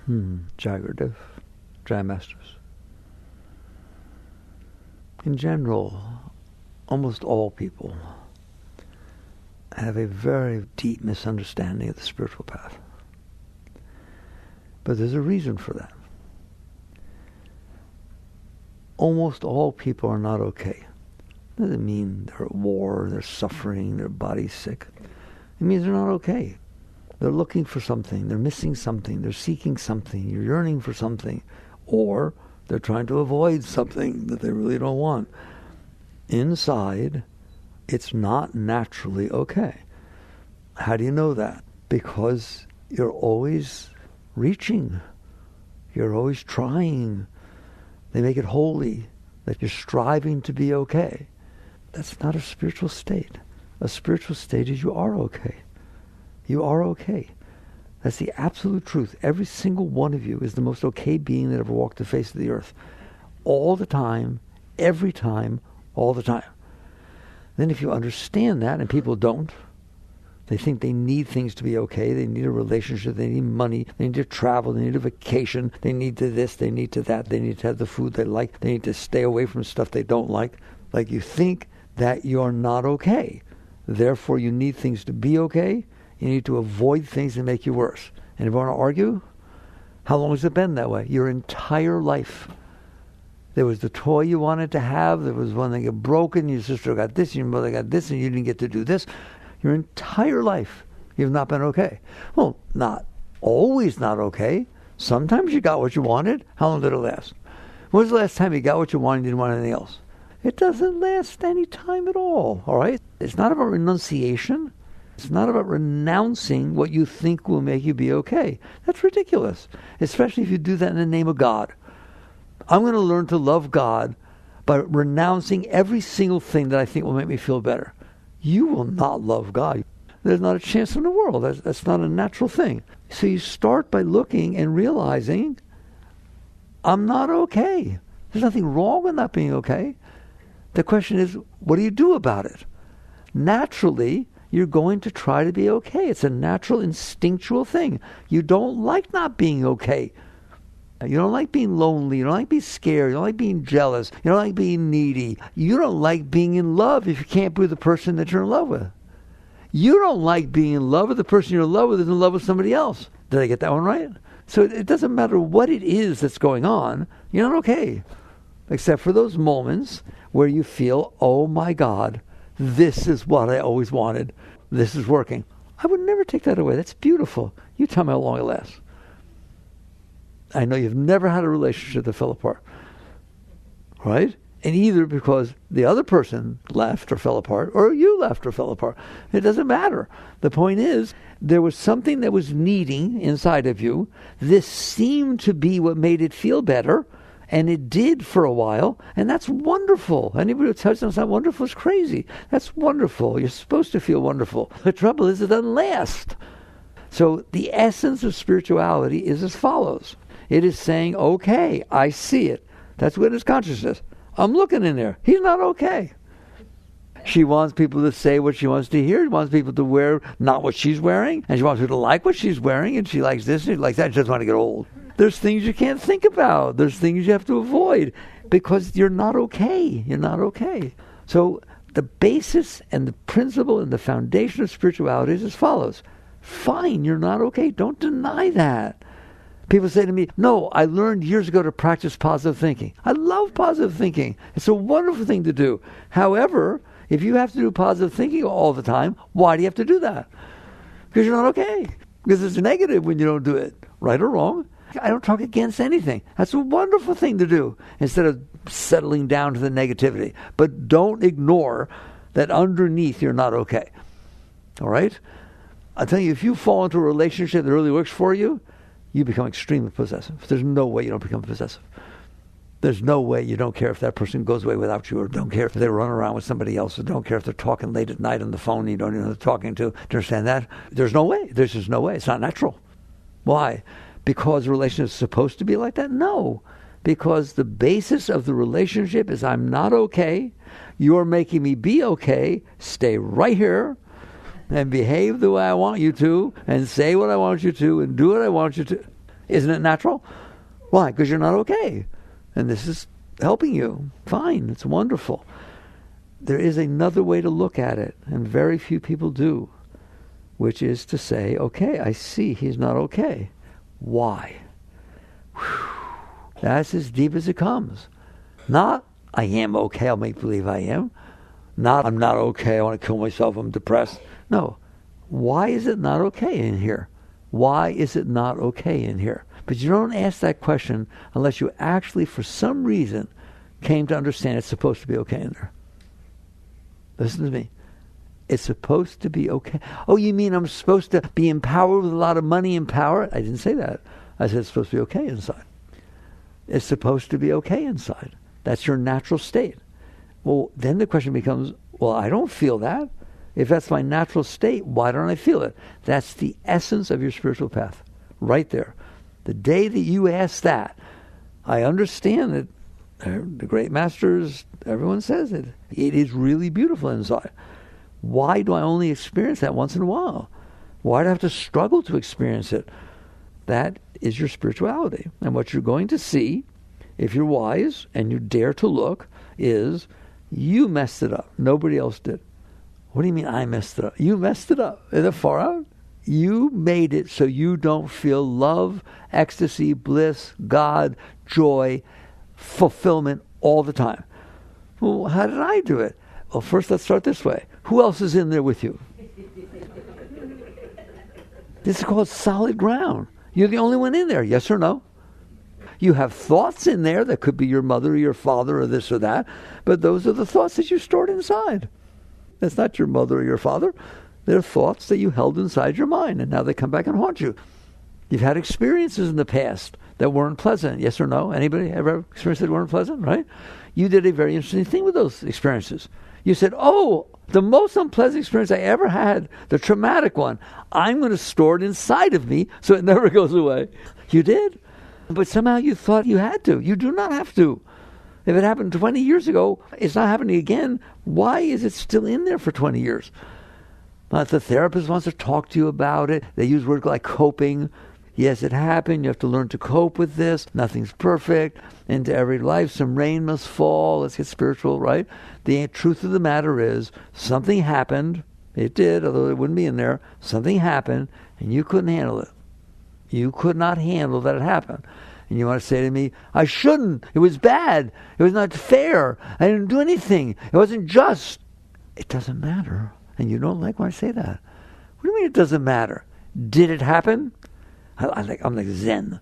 Jagradev, Jai Masters. In general, almost all people have a very deep misunderstanding of the spiritual path. But there's a reason for that. Almost all people are not okay. Doesn't mean they're at war, they're suffering, their body's sick. It means they're not okay. They're looking for something, they're missing something, they're seeking something, you're yearning for something, or they're trying to avoid something that they really don't want. Inside, it's not naturally okay. How do you know that? Because you're always reaching. You're always trying. They make it holy that you're striving to be okay. That's not a spiritual state. A spiritual state is you are okay. You are okay. That's the absolute truth. Every single one of you is the most okay being that ever walked the face of the earth. All the time, every time, all the time. Then if you understand that, and people don't, they think they need things to be okay. They need a relationship. They need money. They need to travel. They need a vacation. They need to this. They need to that. They need to have the food they like. They need to stay away from stuff they don't like. Like you think that you're not okay. Therefore, you need things to be okay. You need to avoid things that make you worse. And if you want to argue, how long has it been that way? Your entire life. There was the toy you wanted to have. There was one that got broken. Your sister got this. Your mother got this. And you didn't get to do this. Your entire life, you've not been okay. Well, not always not okay. Sometimes you got what you wanted. How long did it last? When was the last time you got what you wanted and didn't want anything else? It doesn't last any time at all right? It's not about renunciation. It's not about renouncing what you think will make you be okay. That's ridiculous, especially if you do that in the name of God. I'm going to learn to love God by renouncing every single thing that I think will make me feel better. You will not love God. There's not a chance in the world. That's not a natural thing. So you start by looking and realizing, I'm not okay. There's nothing wrong with not being okay. The question is, what do you do about it? Naturally, you're going to try to be okay. It's a natural, instinctual thing. You don't like not being okay. You don't like being lonely. You don't like being scared. You don't like being jealous. You don't like being needy. You don't like being in love if you can't be with the person that you're in love with. You don't like being in love with the person you're in love with is in love with somebody else. Did I get that one right? So it doesn't matter what it is that's going on. You're not okay. Except for those moments where you feel, oh my God, this is what I always wanted. This is working. I would never take that away. That's beautiful. You tell me how long it lasts. I know you've never had a relationship that fell apart. Right? And either because the other person left or fell apart, or you left or fell apart. It doesn't matter. The point is, there was something that was needing inside of you. This seemed to be what made it feel better, and it did for a while, and that's wonderful. Anybody who tells you it's not wonderful is crazy. That's wonderful. You're supposed to feel wonderful. The trouble is, it doesn't last. So the essence of spirituality is as follows. It is saying, okay, I see it. That's witness consciousness. I'm looking in there. He's not okay. She wants people to say what she wants to hear. She wants people to wear not what she's wearing. And she wants people to like what she's wearing. And she likes this and she likes that. She doesn't want to get old. There's things you can't think about. There's things you have to avoid because you're not okay. You're not okay. So the basis and the principle and the foundation of spirituality is as follows. Fine, you're not okay. Don't deny that. People say to me, no, I learned years ago to practice positive thinking. I love positive thinking. It's a wonderful thing to do. However, if you have to do positive thinking all the time, why do you have to do that? Because you're not okay. Because it's negative when you don't do it. Right or wrong? I don't talk against anything. That's a wonderful thing to do instead of settling down to the negativity. But don't ignore that underneath you're not okay. All right? I'll tell you, if you fall into a relationship that really works for you, you become extremely possessive. There's no way you don't become possessive. There's no way you don't care if that person goes away without you, or don't care if they run around with somebody else, or don't care if they're talking late at night on the phone and you don't even know who they're talking to. Do you understand that? There's no way. There's just no way. It's not natural. Why? Because the relationship is supposed to be like that? No. Because the basis of the relationship is I'm not okay. You're making me be okay. Stay right here and behave the way I want you to, and say what I want you to, and do what I want you to. Isn't it natural? Why? Because you're not okay. And this is helping you. Fine. It's wonderful. There is another way to look at it, and very few people do, which is to say, okay, I see he's not okay. Why? Whew. That's as deep as it comes. Not, I am okay, I'll make believe I am. Not, I'm not okay, I want to kill myself, I'm depressed. No. Why is it not okay in here? Why is it not okay in here? But you don't ask that question unless you actually, for some reason, came to understand it's supposed to be okay in there. Listen to me. It's supposed to be okay. Oh, you mean I'm supposed to be empowered with a lot of money and power? I didn't say that. I said it's supposed to be okay inside. It's supposed to be okay inside. That's your natural state. Well, then the question becomes, well, I don't feel that. If that's my natural state, why don't I feel it? That's the essence of your spiritual path. Right there. The day that you ask that, I understand that the great masters, everyone says it. It is really beautiful inside. Why do I only experience that once in a while? Why do I have to struggle to experience it? That is your spirituality. And what you're going to see, if you're wise and you dare to look, is you messed it up. Nobody else did. What do you mean I messed it up? You messed it up. Is that far out? You made it so you don't feel love, ecstasy, bliss, God, joy, fulfillment all the time. Well, how did I do it? Well, first let's start this way. Who else is in there with you? This is called solid ground. You're the only one in there, yes or no? You have thoughts in there that could be your mother or your father or this or that, but those are the thoughts that you stored inside. That's not your mother or your father. They're thoughts that you held inside your mind, and now they come back and haunt you. You've had experiences in the past that weren't pleasant, yes or no? Anybody ever experienced that weren't pleasant, right? You did a very interesting thing with those experiences. You said, oh, the most unpleasant experience I ever had, the traumatic one, I'm going to store it inside of me so it never goes away. You did. But somehow you thought you had to. You do not have to. If it happened 20 years ago, it's not happening again. Why is it still in there for 20 years? The therapist wants to talk to you about it. They use words like coping. Yes, it happened. You have to learn to cope with this. Nothing's perfect. Into every life, some rain must fall. Let's get spiritual, right? The truth of the matter is, something happened. It did, although it wouldn't be in there. Something happened, and you couldn't handle it. You could not handle that it happened. And you want to say to me, I shouldn't. It was bad. It was not fair. I didn't do anything. It wasn't just. It doesn't matter. And you don't like when I say that. What do you mean it doesn't matter? Did it happen? I'm like Zen.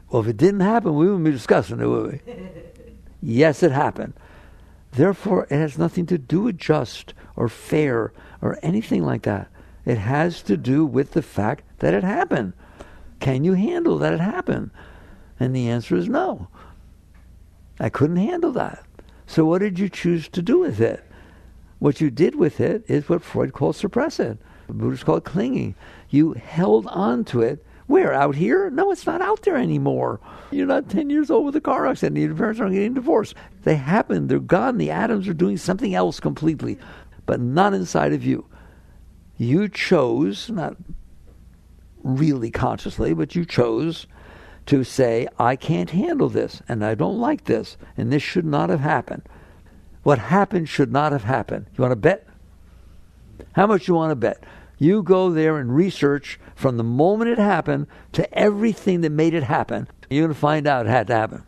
Well, if it didn't happen, we wouldn't be discussing it, would we? Yes, it happened. Therefore, it has nothing to do with just or fair or anything like that. It has to do with the fact that it happened. Can you handle that it happened? And the answer is no. I couldn't handle that. So what did you choose to do with it? What you did with it is what Freud calls suppress it. The Buddhists call it clinging. You held on to it. Where? Out here? No, it's not out there anymore. You're not 10 years old with a car accident. Your parents aren't getting divorced. They happen. They're gone. The atoms are doing something else completely, but not inside of you. You chose, not really consciously, but you chose to say, I can't handle this, and I don't like this, and this should not have happened. What happened should not have happened. You want to bet? How much you want to bet? You go there and research from the moment it happened to everything that made it happen. You're going to find out it had to happen.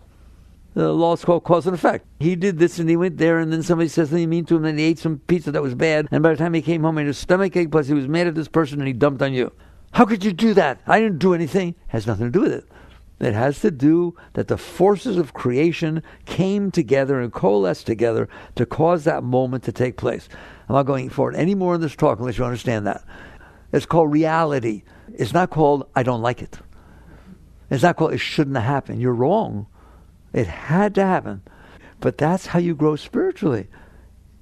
The law is called cause and effect. He did this and he went there, and then somebody says something mean to him, and he ate some pizza that was bad, and by the time he came home, he had a stomach ache, plus he was mad at this person, and he dumped on you. How could you do that? I didn't do anything. It has nothing to do with it. It has to do that the forces of creation came together and coalesced together to cause that moment to take place. I'm not going forward any more in this talk unless you understand that. It's called reality. It's not called I don't like it. It's not called it shouldn't have happened. You're wrong. It had to happen. But that's how you grow spiritually.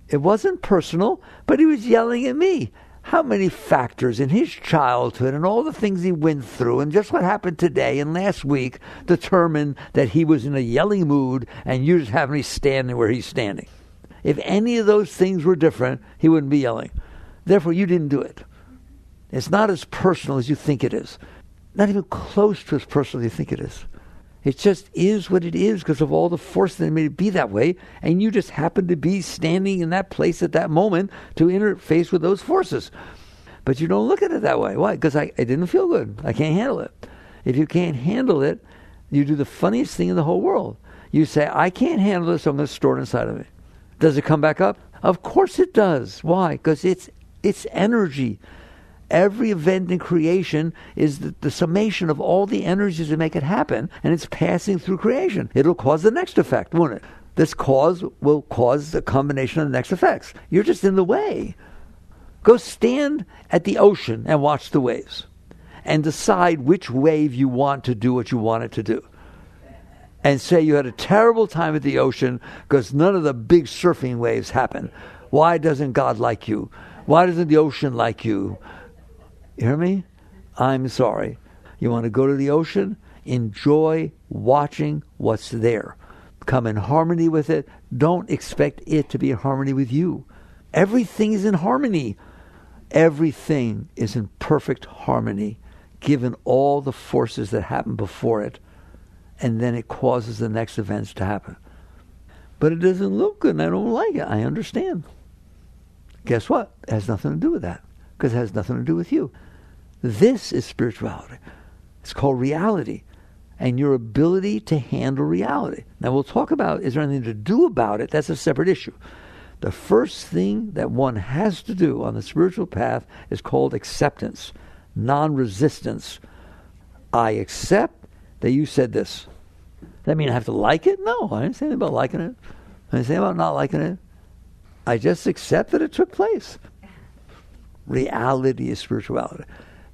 It wasn't personal, but he was yelling at me. How many factors in his childhood and all the things he went through and just what happened today and last week determined that he was in a yelling mood and you just happened to be standing where he's standing. If any of those things were different, he wouldn't be yelling. Therefore, you didn't do it. It's not as personal as you think it is. not even close to as personal as you think it is. It just is what it is because of all the force that made it be that way, and you just happen to be standing in that place at that moment to interface with those forces. But you don't look at it that way. Why? Because I didn't feel good. I can't handle it. If you can't handle it, you do the funniest thing in the whole world. You say, I can't handle it, so I'm going to store it inside of me. Does it come back up? Of course it does. Why? Because it's energy. Every event in creation is the summation of all the energies that make it happen, and it's passing through creation. It'll cause the next effect, won't it? This cause will cause the combination of the next effects. You're just in the way. Go stand at the ocean and watch the waves and decide which wave you want to do what you want it to do. And say you had a terrible time at the ocean because none of the big surfing waves happen. Why doesn't God like you? Why doesn't the ocean like you? You hear me? I'm sorry. You want to go to the ocean? Enjoy watching what's there. Come in harmony with it. Don't expect it to be in harmony with you. Everything is in harmony. Everything is in perfect harmony, given all the forces that happen before it. And then it causes the next events to happen. But it doesn't look good and I don't like it. I understand. Guess what? It has nothing to do with that. Because it has nothing to do with you. This is spirituality. It's called reality. And your ability to handle reality. Now we'll talk about, is there anything to do about it? That's a separate issue. The first thing that one has to do on the spiritual path is called acceptance, non-resistance. I accept that you said this. Does that mean I have to like it? No, I didn't say anything about liking it. I didn't say about not liking it. I just accept that it took place. Reality is spirituality.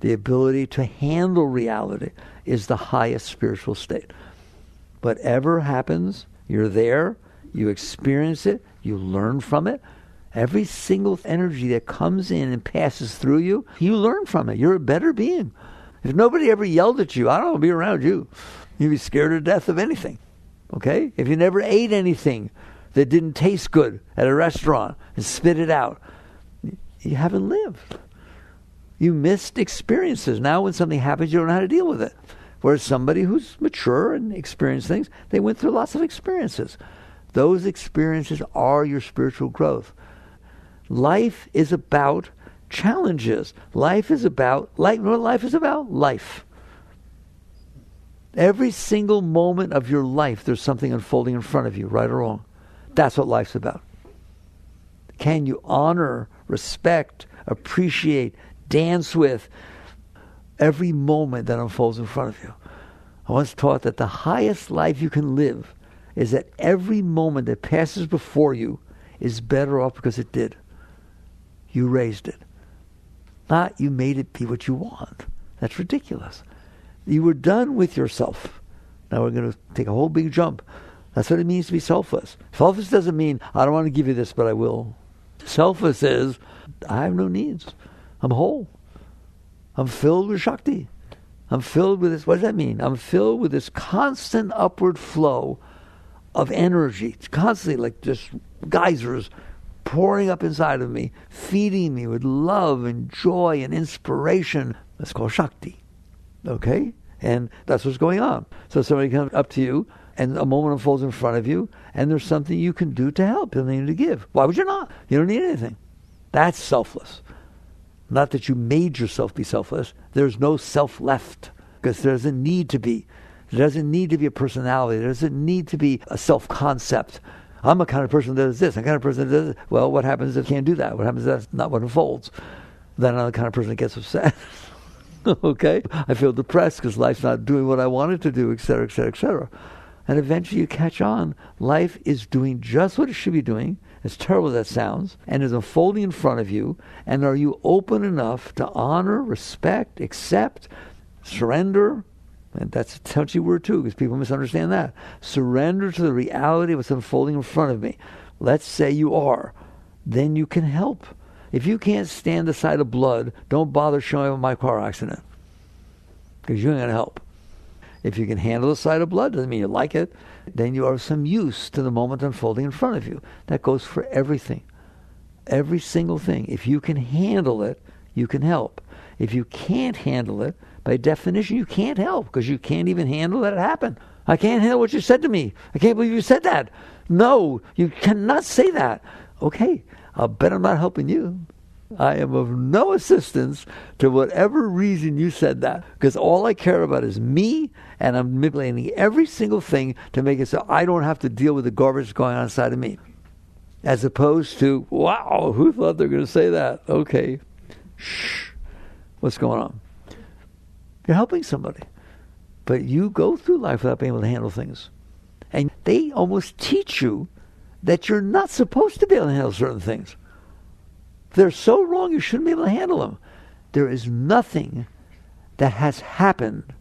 The ability to handle reality is the highest spiritual state. Whatever happens, you're there, you experience it, you learn from it. Every single energy that comes in and passes through you, you learn from it. You're a better being. If nobody ever yelled at you, I don't want to be around you. You'd be scared to death of anything. Okay? If you never ate anything that didn't taste good at a restaurant and spit it out, you haven't lived. You missed experiences. Now when something happens, you don't know how to deal with it. Whereas somebody who's mature and experienced things, they went through lots of experiences. Those experiences are your spiritual growth. Life is about challenges. Life is about, you know what life is about? Life. Every single moment of your life, there's something unfolding in front of you, right or wrong. That's what life's about. Can you honor, respect, appreciate, dance with every moment that unfolds in front of you? I once taught that the highest life you can live is that every moment that passes before you is better off because it did. You raised it. Not you made it be what you want. That's ridiculous. You were done with yourself. Now we're going to take a whole big jump. That's what it means to be selfless. Selfless doesn't mean, I don't want to give you this, but I will. Selfless is, I have no needs. I'm whole. I'm filled with Shakti. I'm filled with this. What does that mean? I'm filled with this constant upward flow of energy. It's constantly like just geysers pouring up inside of me, feeding me with love and joy and inspiration. That's called Shakti. Okay? And that's what's going on. So somebody comes up to you and a moment unfolds in front of you and there's something you can do to help, something to give. Why would you not? You don't need anything. That's selfless. Not that you made yourself be selfless. There's no self left because there doesn't need to be. There doesn't need to be a personality. There doesn't need to be a self-concept. I'm a kind of person that does this. I'm a kind of person that does this. Well, what happens if you can't do that? What happens if that's not what unfolds? Then I'm the kind of person that gets upset. Okay? I feel depressed because life's not doing what I want it to do, et cetera, et cetera, et cetera. And eventually you catch on. Life is doing just what it should be doing, as terrible as that sounds, and is unfolding in front of you. And are you open enough to honor, respect, accept, surrender? And that's a touchy word too, because people misunderstand that. Surrender to the reality of what's unfolding in front of me. Let's say you are. Then you can help. If you can't stand the sight of blood, don't bother showing up in my car accident, because you ain't going to help. If you can handle the sight of blood, doesn't mean you like it, then you are of some use to the moment unfolding in front of you. That goes for everything. Every single thing. If you can handle it, you can help. If you can't handle it, by definition, you can't help because you can't even handle that it happened. I can't handle what you said to me. I can't believe you said that. No, you cannot say that. Okay, I'll bet I'm not helping you. I am of no assistance to whatever reason you said that, because all I care about is me, and I'm manipulating every single thing to make it so I don't have to deal with the garbage going on inside of me. As opposed to, wow, who thought they were going to say that? Okay, shh, what's going on? You're helping somebody, but you go through life without being able to handle things. And they almost teach you that you're not supposed to be able to handle certain things. They're so wrong, you shouldn't be able to handle them. There is nothing that has happened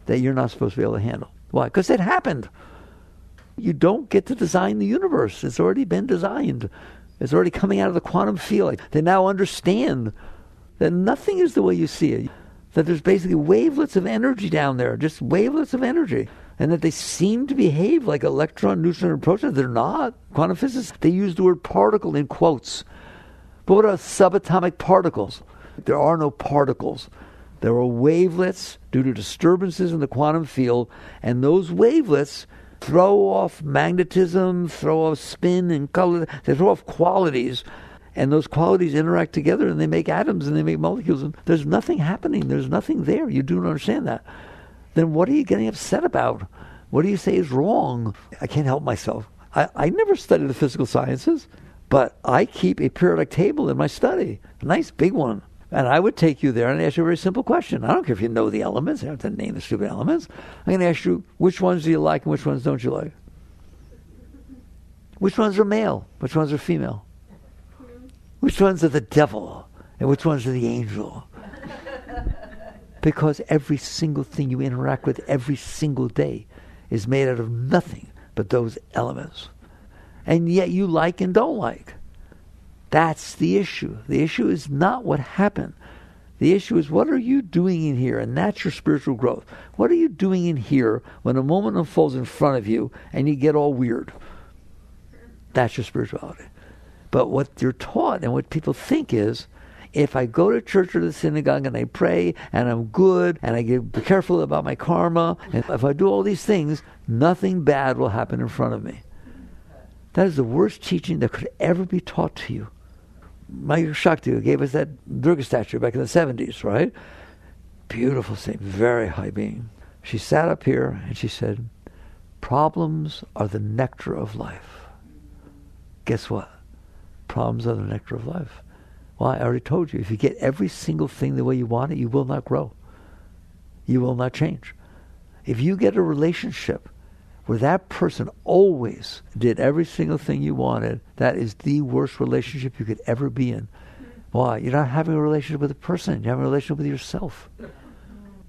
that you're not supposed to be able to handle. Why? Because it happened. You don't get to design the universe. It's already been designed. It's already coming out of the quantum field. They now understand that nothing is the way you see it. That there's basically wavelets of energy down there, just wavelets of energy. And that they seem to behave like electron, neutron, and proton. They're not. Quantum physicists, they use the word particle in quotes. But what are subatomic particles? There are no particles. There are wavelets due to disturbances in the quantum field, and those wavelets throw off magnetism, throw off spin and color, they throw off qualities, and those qualities interact together and they make atoms and they make molecules, and there's nothing happening, there's nothing there. You do not understand that. Then what are you getting upset about? What do you say is wrong? I can't help myself. I never studied the physical sciences, but I keep a periodic table in my study, a nice big one. And I would take you there and ask you a very simple question. I don't care if you know the elements. You don't have to name the stupid elements. I'm going to ask you, which ones do you like and which ones don't you like? Which ones are male? Which ones are female? Which ones are the devil? And which ones are the angel? Because every single thing you interact with every single day is made out of nothing but those elements. And yet you like and don't like. That's the issue. The issue is not what happened. The issue is, what are you doing in here? And that's your spiritual growth. What are you doing in here when a moment unfolds in front of you and you get all weird? That's your spirituality. But what you're taught and what people think is, if I go to church or the synagogue and I pray and I'm good and I be careful about my karma, and if I do all these things, nothing bad will happen in front of me. That is the worst teaching that could ever be taught to you. Maya Shakti gave us that Durga statue back in the 70s, right? Beautiful saint, very high being. She sat up here and she said, problems are the nectar of life. Guess what? Problems are the nectar of life. Well, I already told you, if you get every single thing the way you want it, you will not grow. You will not change. If you get a relationship where that person always did every single thing you wanted, that is the worst relationship you could ever be in. Why? You're not having a relationship with a person. You're having a relationship with yourself.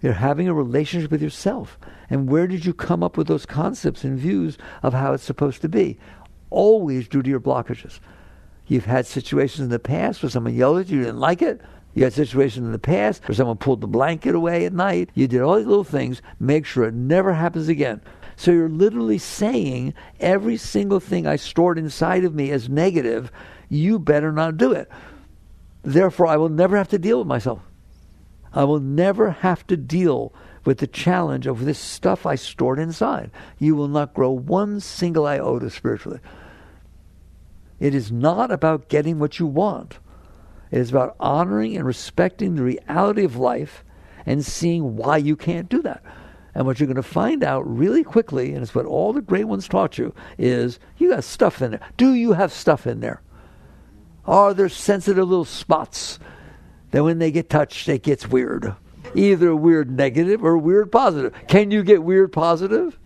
You're having a relationship with yourself. And where did you come up with those concepts and views of how it's supposed to be? Always due to your blockages. You've had situations in the past where someone yelled at you, you didn't like it. You had situations in the past where someone pulled the blanket away at night. You did all these little things. Make sure it never happens again. So you're literally saying every single thing I stored inside of me as negative, you better not do it. Therefore, I will never have to deal with myself. I will never have to deal with the challenge of this stuff I stored inside. You will not grow one single iota spiritually. It is not about getting what you want. It is about honoring and respecting the reality of life and seeing why you can't do that. And what you're going to find out really quickly, and it's what all the great ones taught you, is you got stuff in there. Do you have stuff in there? Are there sensitive little spots that when they get touched, it gets weird? Either weird negative or weird positive. Can you get weird positive?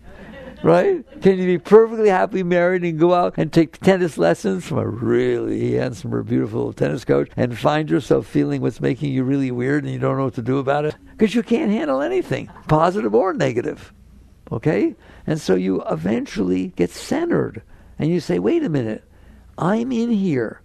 Right? Can you be perfectly happily married and go out and take tennis lessons from a really handsome or beautiful tennis coach and find yourself feeling what's making you really weird and you don't know what to do about it? Because you can't handle anything, positive or negative. Okay? And so you eventually get centered and you say, wait a minute, I'm in here,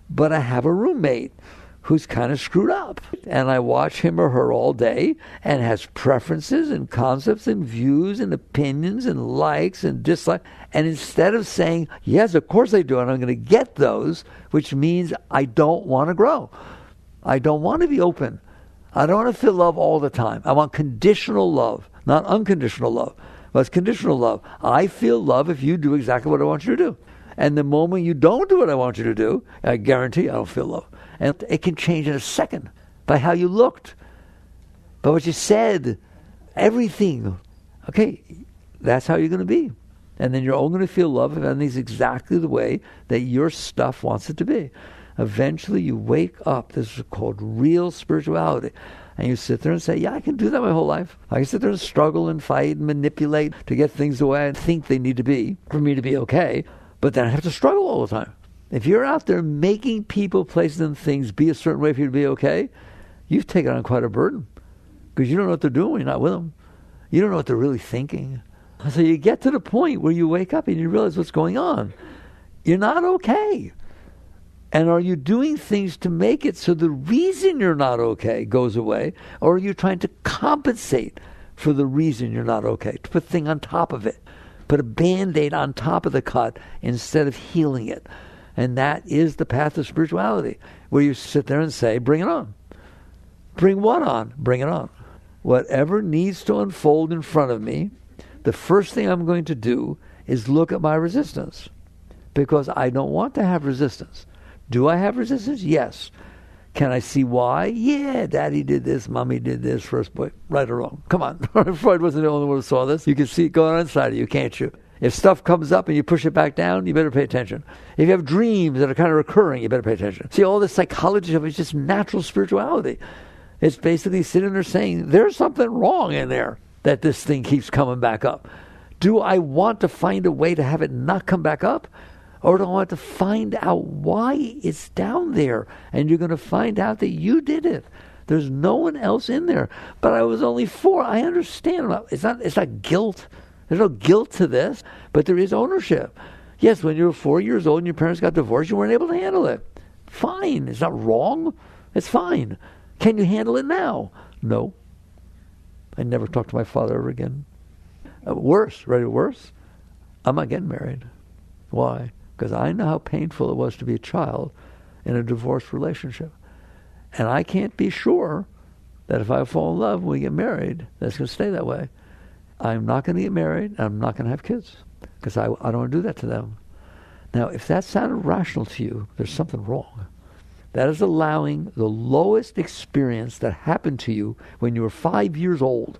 but I have a roommate who's kind of screwed up. And I watch him or her all day and has preferences and concepts and views and opinions and likes and dislikes. And instead of saying, yes, of course I do, and I'm going to get those, which means I don't want to grow. I don't want to be open. I don't want to feel love all the time. I want conditional love, not unconditional love. But it's conditional love. I feel love if you do exactly what I want you to do. And the moment you don't do what I want you to do, I guarantee I don't feel love. And it can change in a second by how you looked, by what you said, everything. Okay, that's how you're going to be. And then you're all going to feel love if everything's exactly the way that your stuff wants it to be. Eventually you wake up. This is called real spirituality. And you sit there and say, yeah, I can do that my whole life. I can sit there and struggle and fight and manipulate to get things the way I think they need to be for me to be okay. But then I have to struggle all the time. If you're out there making people, places, and things be a certain way for you to be okay, you've taken on quite a burden. Because you don't know what they're doing when you're not with them. You don't know what they're really thinking. So you get to the point where you wake up and you realize what's going on. You're not okay. And are you doing things to make it so the reason you're not okay goes away? Or are you trying to compensate for the reason you're not okay? To put a thing on top of it. Put a Band-Aid on top of the cut instead of healing it. And that is the path of spirituality, where you sit there and say, bring it on. Bring what on? Bring it on. Whatever needs to unfold in front of me, the first thing I'm going to do is look at my resistance. Because I don't want to have resistance. Do I have resistance? Yes. Can I see why? Yeah, Daddy did this, Mommy did this, first boy. Right or wrong? Come on. Freud wasn't the only one who saw this. You can see it going on inside of you, can't you? If stuff comes up and you push it back down, you better pay attention. If you have dreams that are kind of recurring, you better pay attention. See, all this psychology of it is just natural spirituality. It's basically sitting there saying, there's something wrong in there that this thing keeps coming back up. Do I want to find a way to have it not come back up? Or do I want to find out why it's down there? And you're going to find out that you did it. There's no one else in there. But I was only 4. I understand. It's not guilt. There's no guilt to this. But there is ownership. Yes, when you were 4 years old and your parents got divorced, you weren't able to handle it. Fine. It's not wrong. It's fine. Can you handle it now? No. I never talked to my father ever again. Worse. I'm not getting married. Why? Because I know how painful it was to be a child in a divorced relationship. And I can't be sure that if I fall in love when we get married, that's going to stay that way. I'm not going to get married, and I'm not going to have kids. Because I don't want to do that to them. Now, if that sounded rational to you, there's something wrong. That is allowing the lowest experience that happened to you when you were 5 years old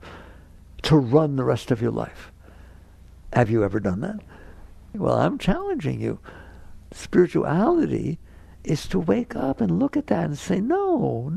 to run the rest of your life. Have you ever done that? Well, I'm challenging you. Spirituality is to wake up and look at that and say, no.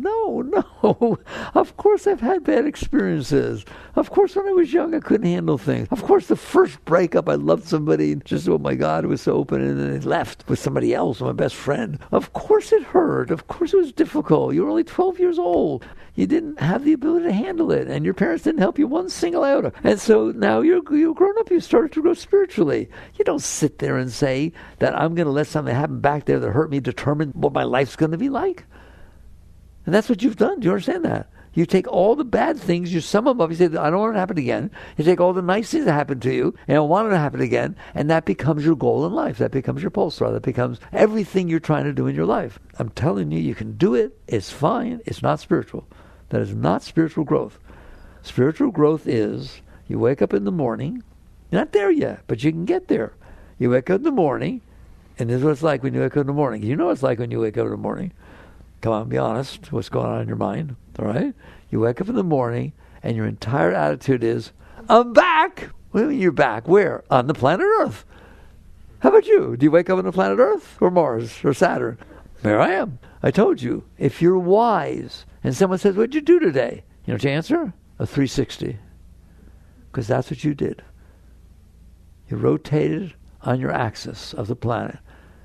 Of course I've had bad experiences. Of course when I was young I couldn't handle things. Of course the first breakup I loved somebody and just, oh my God, it was so open, and then they left with somebody else, my best friend. Of course it hurt. Of course it was difficult. You were only 12 years old. You didn't have the ability to handle it, and your parents didn't help you one single iota. And so now you're grown up, you started to grow spiritually. You don't sit there and say that I'm going to let something happen back there that hurt me determine what my life's going to be like. And that's what you've done. Do you understand that? You take all the bad things, you sum them up, you say, I don't want it to happen again. You take all the nice things that happened to you, and I don't want it to happen again, and that becomes your goal in life. That becomes your pulse star. That becomes everything you're trying to do in your life. I'm telling you, you can do it. It's fine. It's not spiritual. That is not spiritual growth. Spiritual growth is, you wake up in the morning, you're not there yet, but you can get there. You wake up in the morning, and this is what it's like when you wake up in the morning. You know what it's like when you wake up in the morning. Come on, be honest. What's going on in your mind? All right? You wake up in the morning, and your entire attitude is, I'm back. What do you mean you're back? Where? On the planet Earth. How about you? Do you wake up on the planet Earth or Mars or Saturn? There I am. I told you. If you're wise, and someone says, what'd you do today? You know what you answer? A 360. Because that's what you did. You rotated on your axis of the planet.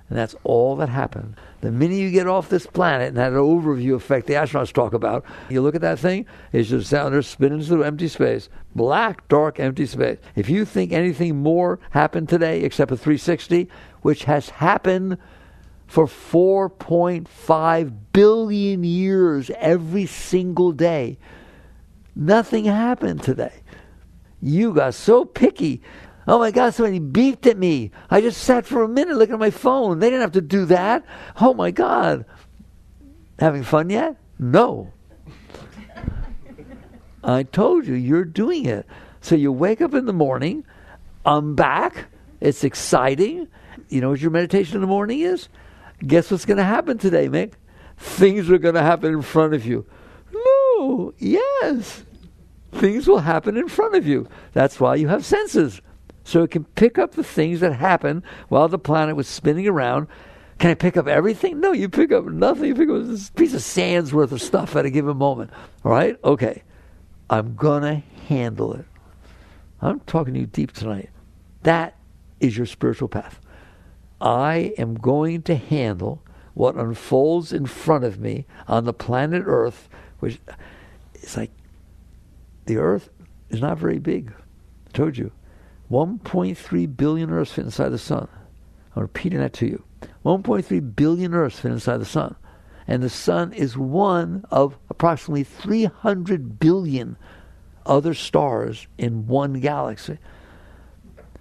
And that's all that happened. The minute you get off this planet and that overview effect the astronauts talk about, you look at that thing, it's just down there spinning through empty space. Black, dark, empty space. If you think anything more happened today except a 360, which has happened for 4.5 billion years every single day, nothing happened today. You got so picky. Oh my God, somebody beeped at me. I just sat for a minute looking at my phone. They didn't have to do that. Oh my God. Having fun yet? No. I told you, you're doing it. So you wake up in the morning, I'm back, it's exciting. You know what your meditation in the morning is? Guess what's going to happen today, Mick? Things are going to happen in front of you. No, yes. Things will happen in front of you. That's why you have senses. So it can pick up the things that happen while the planet was spinning around. Can I pick up everything? No, you pick up nothing. You pick up this piece of sand's worth of stuff at a given moment. All right? Okay. I'm going to handle it. I'm talking to you deep tonight. That is your spiritual path. I am going to handle what unfolds in front of me on the planet Earth, which is like, the Earth is not very big. I told you. 1.3 billion Earths fit inside the sun. I'm repeating that to you. 1.3 billion Earths fit inside the sun. And the sun is one of approximately 300 billion other stars in one galaxy.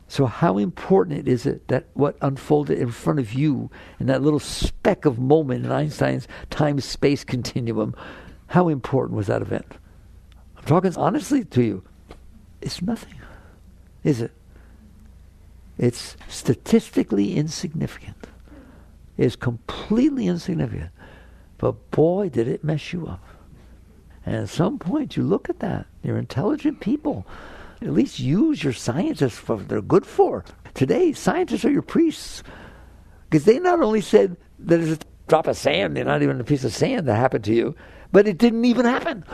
So how important is it that what unfolded in front of you in that little speck of moment in Einstein's time-space continuum, how important was that event? I'm talking honestly to you. It's nothing, is it? It's statistically insignificant. It's completely insignificant. But boy, did it mess you up. And at some point, you look at that. You're intelligent people. At least use your scientists for what they're good for. Today, scientists are your priests. Because they not only said that it's a drop of sand, not even a piece of sand that happened to you, but it didn't even happen.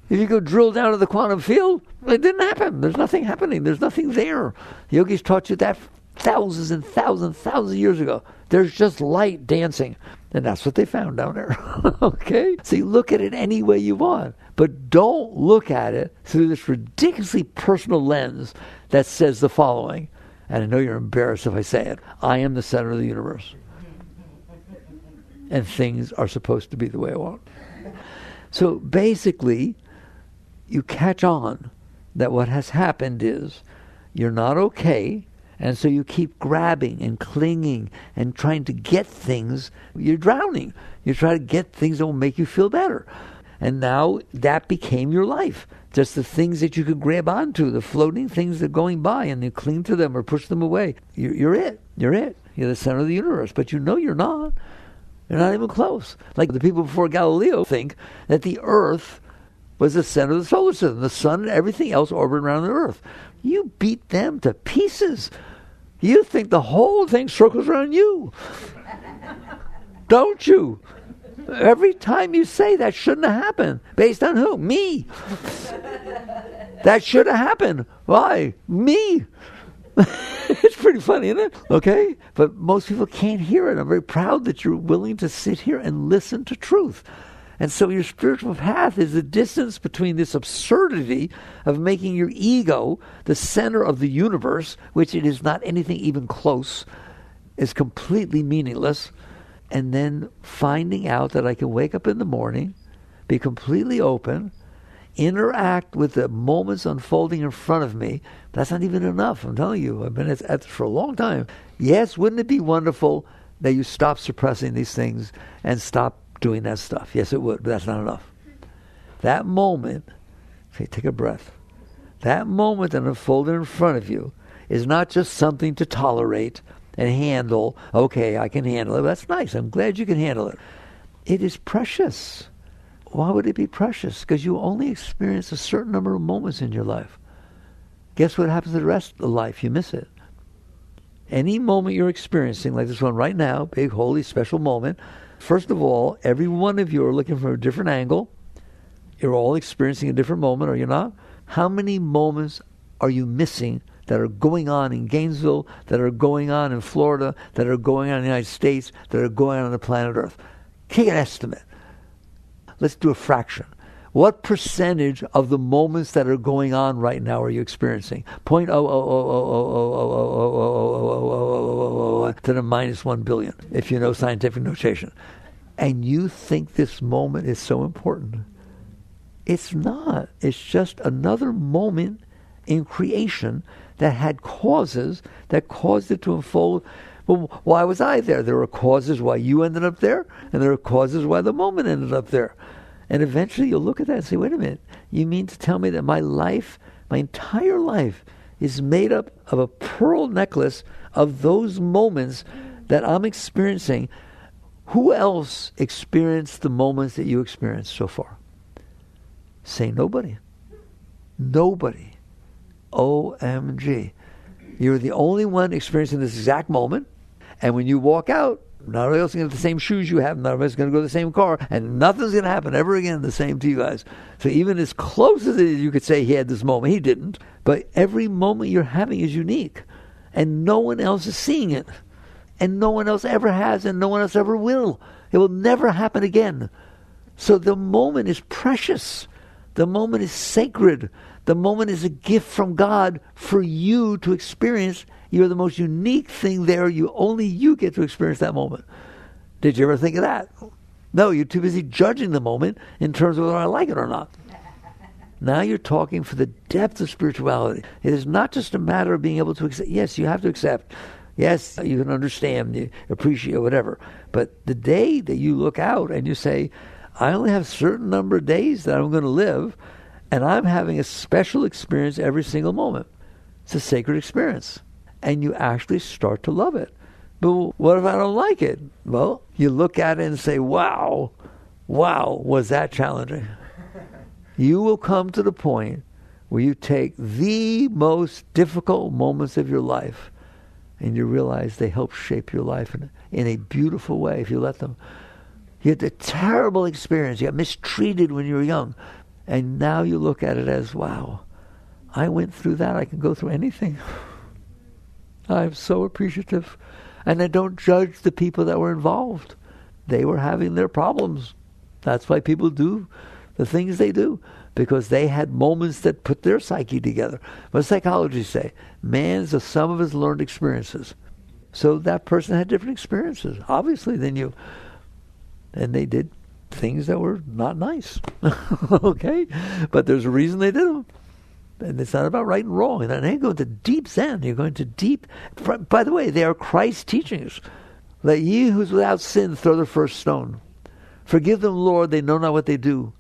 If you go drill down to the quantum field, it didn't happen. There's nothing happening. There's nothing there. Yogis taught you that thousands and thousands of years ago. There's just light dancing. And that's what they found down there. Okay? So you look at it any way you want. But don't look at it through this ridiculously personal lens that says the following. And I know you're embarrassed if I say it. I am the center of the universe. And things are supposed to be the way I want. So basically, you catch on that what has happened is you're not okay. And so you keep grabbing and clinging and trying to get things. You're drowning. You try to get things that will make you feel better. And now that became your life. Just the things that you could grab onto, the floating things that are going by, and you cling to them or push them away. You're it. You're it. You're the center of the universe. But you know you're not. You're not even close. Like the people before Galileo think that the Earth was the center of the solar system. The sun and everything else orbit around the Earth. You beat them to pieces. You think the whole thing circles around you. Don't you? Every time you say that shouldn't have happened. Based on who? Me. That should have happened. Why? Me. It's pretty funny, isn't it? Okay? But most people can't hear it. I'm very proud that you're willing to sit here and listen to truth. And so your spiritual path is the distance between this absurdity of making your ego the center of the universe, which it is not anything even close, is completely meaningless, and then finding out that I can wake up in the morning, be completely open, interact with the moments unfolding in front of me. That's not even enough. I'm telling you, I've been at this for a long time. Yes, wouldn't it be wonderful that you stop suppressing these things and stop doing that stuff? Yes, it would, but that's not enough. That moment, okay, take a breath. That moment that unfolded in front of you is not just something to tolerate and handle. Okay, I can handle it. That's nice. I'm glad you can handle it. It is precious. Why would it be precious? Because you only experience a certain number of moments in your life. Guess what happens to the rest of life? You miss it. Any moment you're experiencing, like this one right now, big, holy, special moment, first of all, every one of you are looking from a different angle. You're all experiencing a different moment, are you not? How many moments are you missing that are going on in Gainesville, that are going on in Florida, that are going on in the United States, that are going on the planet Earth? Take an estimate. Let's do a fraction. What percentage of the moments that are going on right now are you experiencing? 0.000000000 to the minus 1 billion, if you know scientific notation. And you think this moment is so important. It's not. It's just another moment in creation that had causes that caused it to unfold. Well, why was I there? There were causes why you ended up there, and there are causes why the moment ended up there. And eventually you'll look at that and say, wait a minute, you mean to tell me that my life, my entire life, is made up of a pearl necklace of those moments that I'm experiencing? Who else experienced the moments that you experienced so far? Say nobody. Nobody. OMG. You're the only one experiencing this exact moment. And when you walk out, not everybody else is going to have the same shoes you have. Not everybody's going to go to the same car. And nothing's going to happen ever again the same to you guys. So even as close as it is, you could say he had this moment. He didn't. But every moment you're having is unique. And no one else is seeing it. And no one else ever has, and no one else ever will. It will never happen again. So the moment is precious. The moment is sacred. The moment is a gift from God for you to experience. You're the most unique thing there. Only you get to experience that moment. Did you ever think of that? No, you're too busy judging the moment in terms of whether I like it or not. Now you're talking for the depth of spirituality. It is not just a matter of being able to accept. Yes, you have to accept. Yes, you can understand, you appreciate, whatever. But the day that you look out and you say, I only have a certain number of days that I'm going to live, and I'm having a special experience every single moment. It's a sacred experience. And you actually start to love it. But what if I don't like it? Well, you look at it and say, wow, was that challenging? You will come to the point where you take the most difficult moments of your life and you realize they help shape your life in a beautiful way if you let them. You had a terrible experience. You got mistreated when you were young. And now you look at it as, wow, I went through that. I can go through anything. I'm so appreciative. And I don't judge the people that were involved. They were having their problems. That's why people do the things they do, because they had moments that put their psyche together. What psychologists say, man's the sum of his learned experiences. So that person had different experiences, obviously, than you. And they did things that were not nice. Okay? But there's a reason they did them. And it's not about right and wrong. And then you go into deep Zen. You're going to deep... By the way, they are Christ's teachings. Let ye who's without sin throw the first stone. Forgive them, Lord, they know not what they do.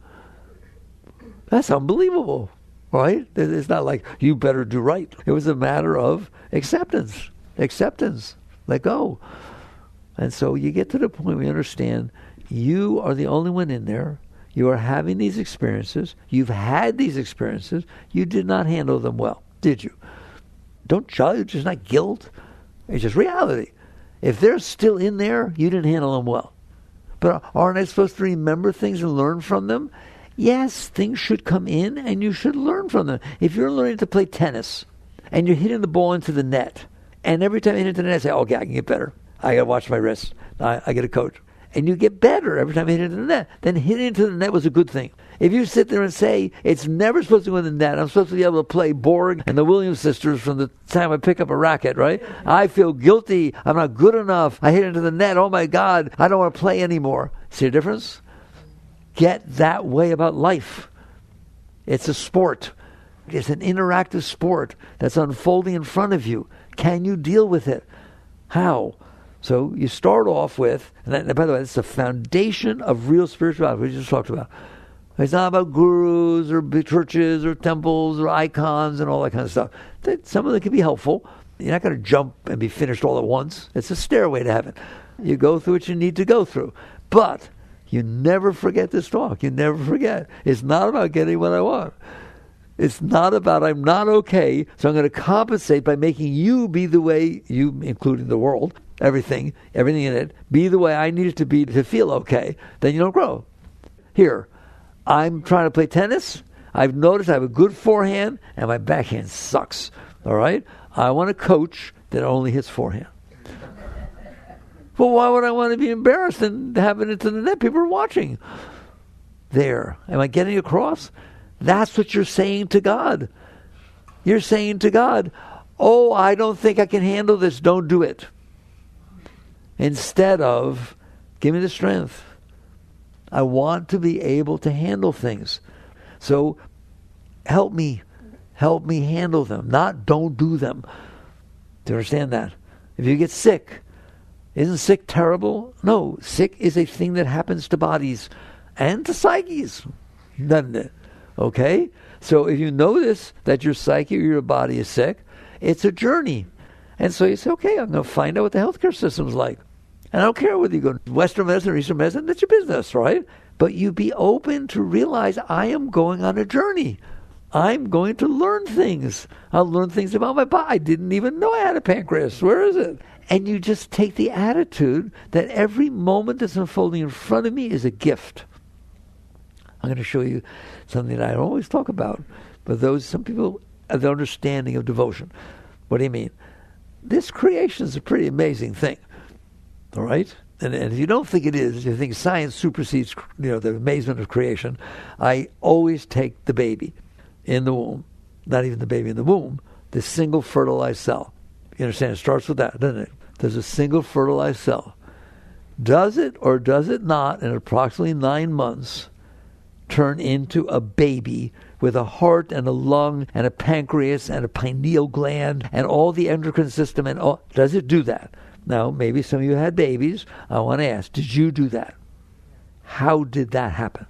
That's unbelievable, right? It's not like, you better do right. It was a matter of acceptance. Acceptance. Let go. And so you get to the point where you understand you are the only one in there. You are having these experiences. You've had these experiences. You did not handle them well, did you? Don't judge. It's not guilt. It's just reality. If they're still in there, you didn't handle them well. But aren't I supposed to remember things and learn from them? Yes, things should come in and you should learn from them. If you're learning to play tennis and you're hitting the ball into the net, and every time you hit into the net, I say, okay, I can get better. I got to watch my wrist. I get a coach. And you get better every time you hit into the net. Then hitting into the net was a good thing. If you sit there and say, it's never supposed to go in the net, I'm supposed to be able to play Borg and the Williams sisters from the time I pick up a racket, right? I feel guilty. I'm not good enough. I hit into the net. Oh, my God. I don't want to play anymore. See the difference? Get that way about life. It's a sport. It's an interactive sport that's unfolding in front of you. Can you deal with it? How? So you start off with, and by the way, it's the foundation of real spirituality, we just talked about. It's not about gurus or big churches or temples or icons and all that kind of stuff. Some of them can be helpful. You're not going to jump and be finished all at once. It's a stairway to heaven. You go through what you need to go through. But you never forget this talk. You never forget. It's not about getting what I want. It's not about I'm not okay, so I'm going to compensate by making you be the way, you, including the world, everything in it, be the way I need it to be to feel okay. Then you don't grow. Here, I'm trying to play tennis. I've noticed I have a good forehand, and my backhand sucks. All right? I want a coach that only hits forehand. Well, why would I want to be embarrassed and have it into the net? People are watching. There. Am I getting across? That's what you're saying to God. You're saying to God, oh, I don't think I can handle this. Don't do it. Instead of, give me the strength. I want to be able to handle things. So help me handle them. Not don't do them. Do you understand that? If you get sick, isn't sick terrible? No, sick is a thing that happens to bodies. and to psyches, doesn't it? Okay? So if you notice that your psyche or your body is sick, it's a journey. And so you say, okay, I'm going to find out what the healthcare system's like. And I don't care whether you go Western medicine or Eastern medicine, that's your business, right? But you be open to realize I am going on a journey. I'm going to learn things. I'll learn things about my body. I didn't even know I had a pancreas. Where is it? And you just take the attitude that every moment that's unfolding in front of me is a gift. I'm going to show you something that I don't always talk about, but some people have the understanding of devotion. What do you mean? This creation is a pretty amazing thing, all right? And if you don't think it is, if you think science supersedes, the amazement of creation, I always take the baby in the womb, not even the baby in the womb, the single fertilized cell. You understand? It starts with that, doesn't it? There's a single fertilized cell. Does it or does it not, in approximately 9 months, turn into a baby with a heart and a lung and a pancreas and a pineal gland and all the endocrine system and all? Does it do that? Now, maybe some of you had babies. I want to ask, did you do that? How did that happen?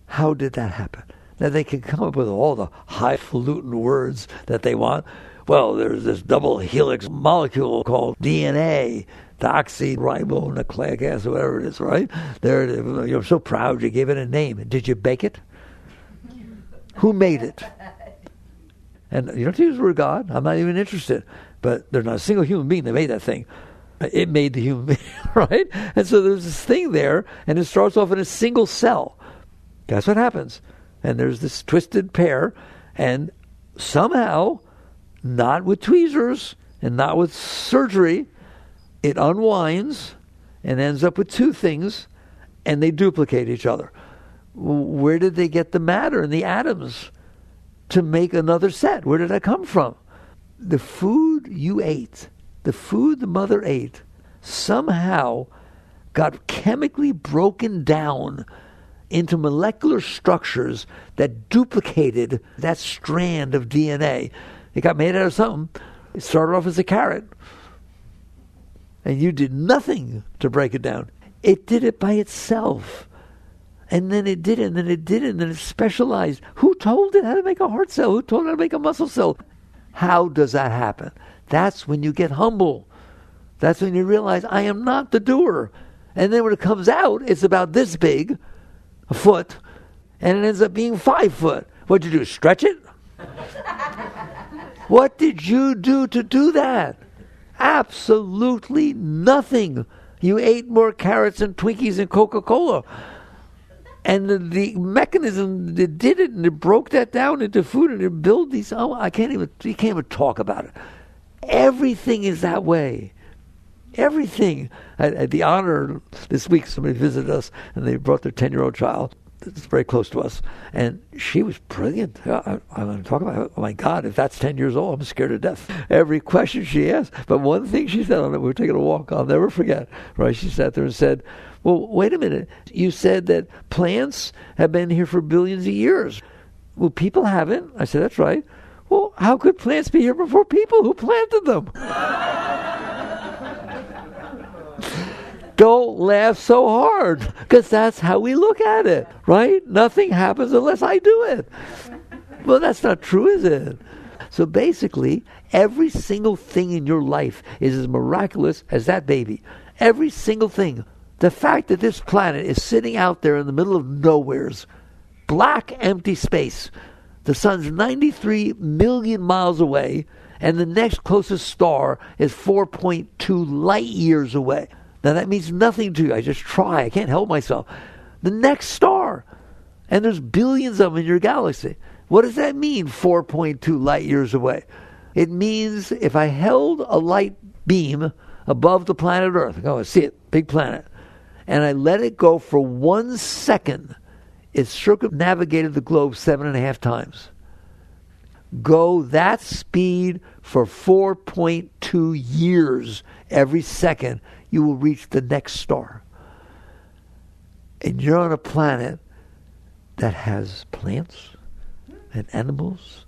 How did that happen? Now, they can come up with all the highfalutin words that they want. Well, there's this double helix molecule called DNA, deoxyribonucleic acid, whatever it is, right? You're so proud you gave it a name. Did you bake it? Who made it? And you don't have to use the word God. I'm not even interested. But there's not a single human being that made that thing. It made the human being, right? And so there's this thing there, and it starts off in a single cell. That's what happens. And there's this twisted pair, and somehow, not with tweezers and not with surgery, it unwinds and ends up with two things, and they duplicate each other. Where did they get the matter and the atoms to make another set? Where did that come from? The food you ate, the food the mother ate, somehow got chemically broken down into molecular structures that duplicated that strand of DNA. It got made out of something. It started off as a carrot. And you did nothing to break it down. It did it by itself. And then it did it, and then it did it, and then it specialized. Who told it how to make a heart cell? Who told it how to make a muscle cell? How does that happen? That's when you get humble. That's when you realize, I am not the doer. And then when it comes out, it's about this big, a foot, and it ends up being 5 foot. What'd you do, stretch it? What did you do to do that? Absolutely nothing. You ate more carrots and Twinkies and Coca-Cola. And the mechanism that did it, and it broke that down into food, and it built these. Oh, you can't even talk about it. Everything is that way. Everything. I had the honor this week, somebody visited us, and they brought their 10-year-old child. It's very close to us, and she was brilliant. I want to talk about it. Oh my God, if that's 10 years old, I'm scared to death. Every question she asked. But one thing she said on it, we were taking a walk, I'll never forget. Right? She sat there and said, well, wait a minute. You said that plants have been here for billions of years. Well, people haven't. I said, that's right. Well, how could plants be here before people? Who planted them? Don't laugh so hard, because that's how we look at it, right? Nothing happens unless I do it. Well, that's not true, is it? So basically, every single thing in your life is as miraculous as that baby. Every single thing. The fact that this planet is sitting out there in the middle of nowheres, black, empty space. The sun's 93 million miles away, and the next closest star is 4.2 light years away. Now that means nothing to you. I just try. I can't help myself. The next star. And there's billions of them in your galaxy. What does that mean, 4.2 light years away? It means if I held a light beam above the planet Earth, go see it, big planet, and I let it go for 1 second, it circumnavigated the globe 7.5 times. Go that speed for 4.2 years every second, you will reach the next star. And you're on a planet that has plants and animals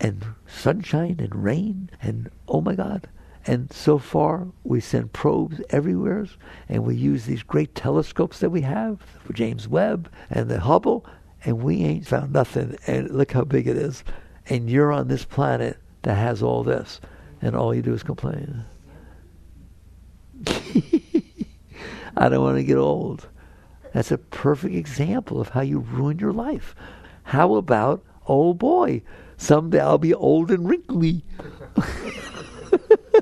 and sunshine and rain and, oh my God, And so far, we send probes everywhere, and we use these great telescopes that we have, for James Webb and the Hubble, and we ain't found nothing. And look how big it is. And you're on this planet that has all this, and all you do is complain. I don't want to get old. That's a perfect example of how you ruin your life. How about, oh boy, someday I'll be old and wrinkly.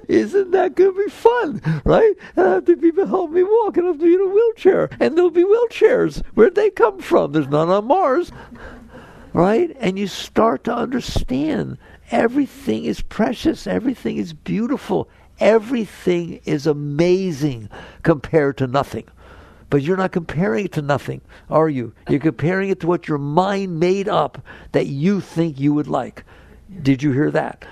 Isn't that going to be fun, right? And I have to people help me walk, and I have to be in a wheelchair. And there'll be wheelchairs. Where'd they come from? There's none on Mars, right? And you start to understand everything is precious. Everything is beautiful. Everything is amazing compared to nothing. But you're not comparing it to nothing, are you? You're comparing it to what your mind made up that you think you would like. Did you hear that?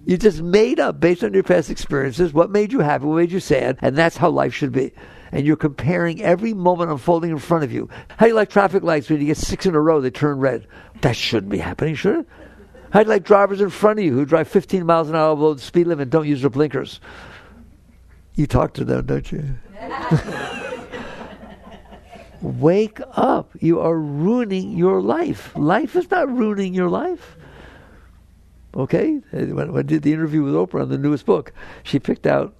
You just made up, based on your past experiences, what made you happy, what made you sad, and that's how life should be. And you're comparing every moment unfolding in front of you. How do you like traffic lights when you get 6 in a row, they turn red? That shouldn't be happening, should it? How do you like drivers in front of you who drive 15 miles an hour below the speed limit and don't use their blinkers? You talk to them, don't you? Wake up. You are ruining your life. Life is not ruining your life. Okay? When I did the interview with Oprah on the newest book, she picked out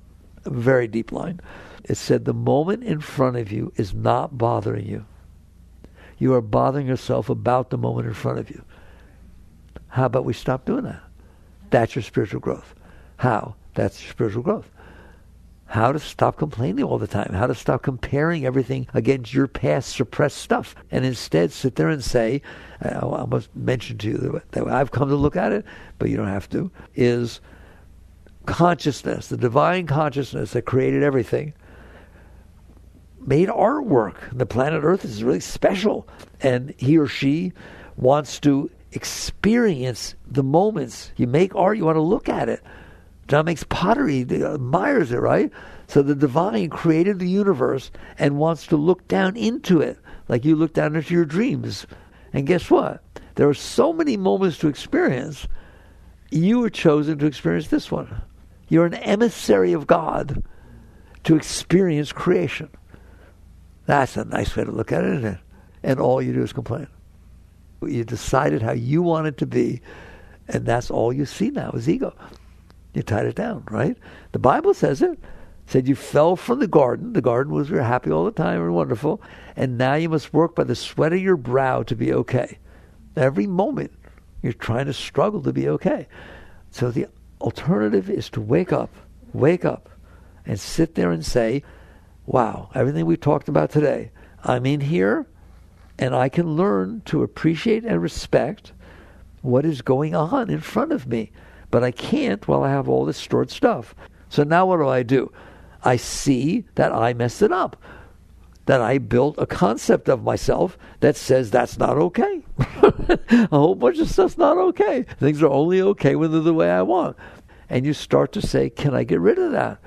a very deep line. It said, the moment in front of you is not bothering you. You are bothering yourself about the moment in front of you. How about we stop doing that? That's your spiritual growth. How? That's your spiritual growth. How to stop complaining all the time. How to stop comparing everything against your past suppressed stuff. And instead sit there and say, I must mention to you that I've come to look at it, but you don't have to, is consciousness, the divine consciousness that created everything, made artwork. The planet Earth is really special. And he or she wants to experience the moments. You make art, you want to look at it. John makes pottery, he admires it, right? So the divine created the universe and wants to look down into it, like you look down into your dreams. And guess what? There are so many moments to experience. You were chosen to experience this one. You're an emissary of God to experience creation. That's a nice way to look at it, isn't it? And all you do is complain. You decided how you want it to be, and that's all you see now is ego. You tied it down, right? The Bible says it. It said you fell from the garden. The garden was you're happy all the time and wonderful. And now you must work by the sweat of your brow to be okay. Every moment you're trying to struggle to be okay. So the alternative is to wake up, and sit there and say, wow, everything we talked about today, I'm in here, and I can learn to appreciate and respect what is going on in front of me. But I can't while I have all this stored stuff. So now what do? I see that I messed it up. That I built a concept of myself that says that's not okay. A whole bunch of stuff's not okay. Things are only okay when they're the way I want. And you start to say, can I get rid of that?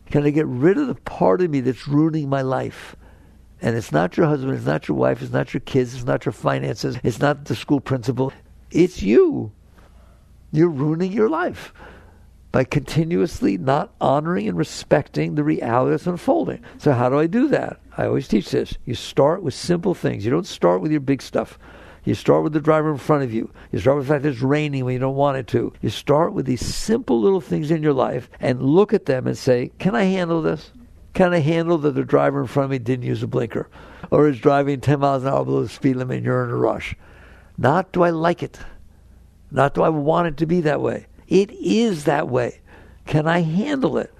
Can I get rid of the part of me that's ruining my life? And it's not your husband, it's not your wife, it's not your kids, it's not your finances, it's not the school principal. It's you. You're ruining your life by continuously not honoring and respecting the reality that's unfolding. So how do I do that? I always teach this. You start with simple things. You don't start with your big stuff. You start with the driver in front of you. You start with the fact that it's raining when you don't want it to. You start with these simple little things in your life and look at them and say, can I handle this? Can I handle that the driver in front of me didn't use a blinker or is driving 10 miles an hour below the speed limit and you're in a rush? Not do I like it. Not do I want it to be that way. It is that way. Can I handle it?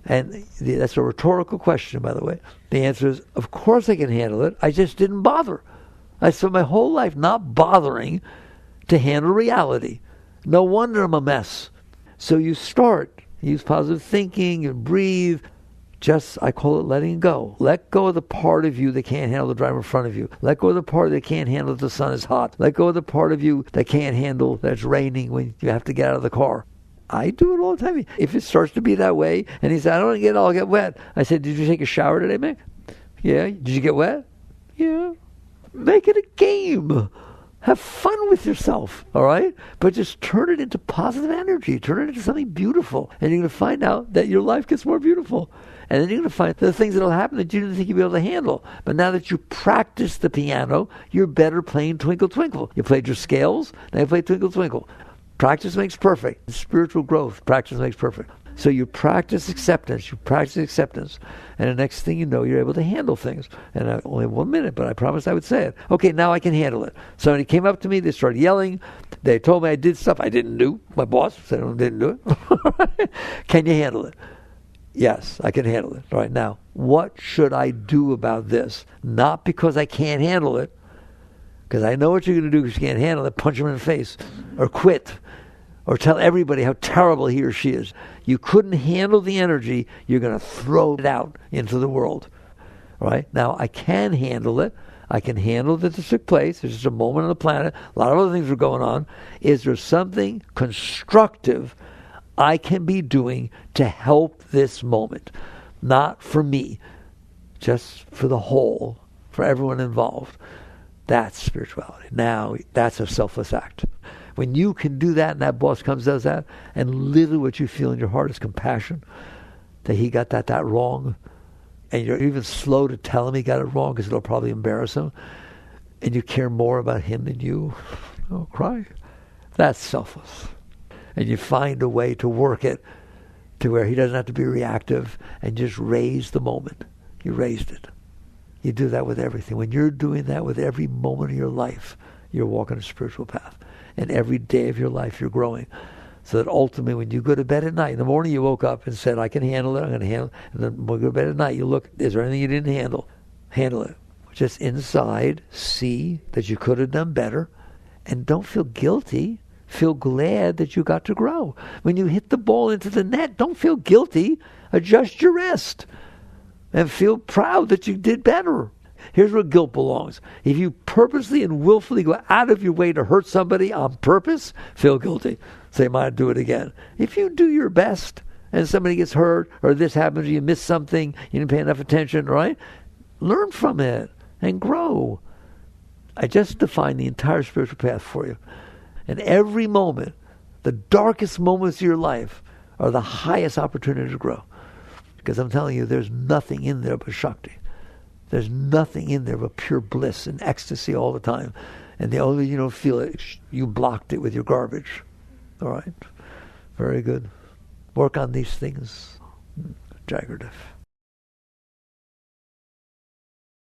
And that's a rhetorical question, by the way. The answer is, of course I can handle it. I just didn't bother. I spent my whole life not bothering to handle reality. No wonder I'm a mess. So you start. Use positive thinking and breathe. Just, I call it letting go. Let go of the part of you that can't handle the driver in front of you. Let go of the part that can't handle that the sun is hot. Let go of the part of you that can't handle that it's raining when you have to get out of the car. I do it all the time. If it starts to be that way, and he said, I don't want to get it, I'll get wet. I said, did you take a shower today, Mick? Yeah. Did you get wet? Yeah. Make it a game. Have fun with yourself, all right? But just turn it into positive energy. Turn it into something beautiful. And you're going to find out that your life gets more beautiful. And then you're going to find the things that will happen that you didn't think you'd be able to handle. But now that you practice the piano, you're better playing Twinkle Twinkle. You played your scales, now you play Twinkle Twinkle. Practice makes perfect. Spiritual growth, practice makes perfect. So you practice acceptance, and the next thing you know, you're able to handle things. And I only have 1 minute, but I promised I would say it. Okay, now I can handle it. Somebody came up to me, they started yelling, they told me I did stuff I didn't do. My boss said I didn't do it. Can you handle it? Yes, I can handle it. All right, now, what should I do about this? Not because I can't handle it, because I know what you're going to do because you can't handle it, punch him in the face, or quit, or tell everybody how terrible he or she is. You couldn't handle the energy, you're going to throw it out into the world. All right? Now, I can handle it. I can handle that this took place. There's just a moment on the planet. A lot of other things are going on. Is there something constructive I can be doing to help this moment? Not for me, just for the whole, for everyone involved. That's spirituality. Now, that's a selfless act. When you can do that and that boss comes does that, and literally what you feel in your heart is compassion, that he got that wrong, and you're even slow to tell him he got it wrong because it'll probably embarrass him, and you care more about him than you, oh, cry. That's selfless. And you find a way to work it to where he doesn't have to be reactive and just raise the moment. You raised it. You do that with everything. When you're doing that with every moment of your life, you're walking a spiritual path. And every day of your life, you're growing. So that ultimately, when you go to bed at night, in the morning you woke up and said, I can handle it, I'm going to handle it. And then when you go to bed at night, you look, is there anything you didn't handle? Handle it. Just inside, see that you could have done better. And don't feel guilty. Feel glad that you got to grow. When you hit the ball into the net, don't feel guilty. Adjust your rest. And feel proud that you did better. Here's where guilt belongs. If you purposely and willfully go out of your way to hurt somebody on purpose, feel guilty. Say, might do it again. If you do your best and somebody gets hurt or this happens, you miss something, you didn't pay enough attention, right? Learn from it and grow. I just defined the entire spiritual path for you. And every moment, the darkest moments of your life are the highest opportunity to grow. Because I'm telling you, there's nothing in there but Shakti. There's nothing in there but pure bliss and ecstasy all the time. And the only you don't feel it, you blocked it with your garbage. All right? Very good. Work on these things. Jagardiff.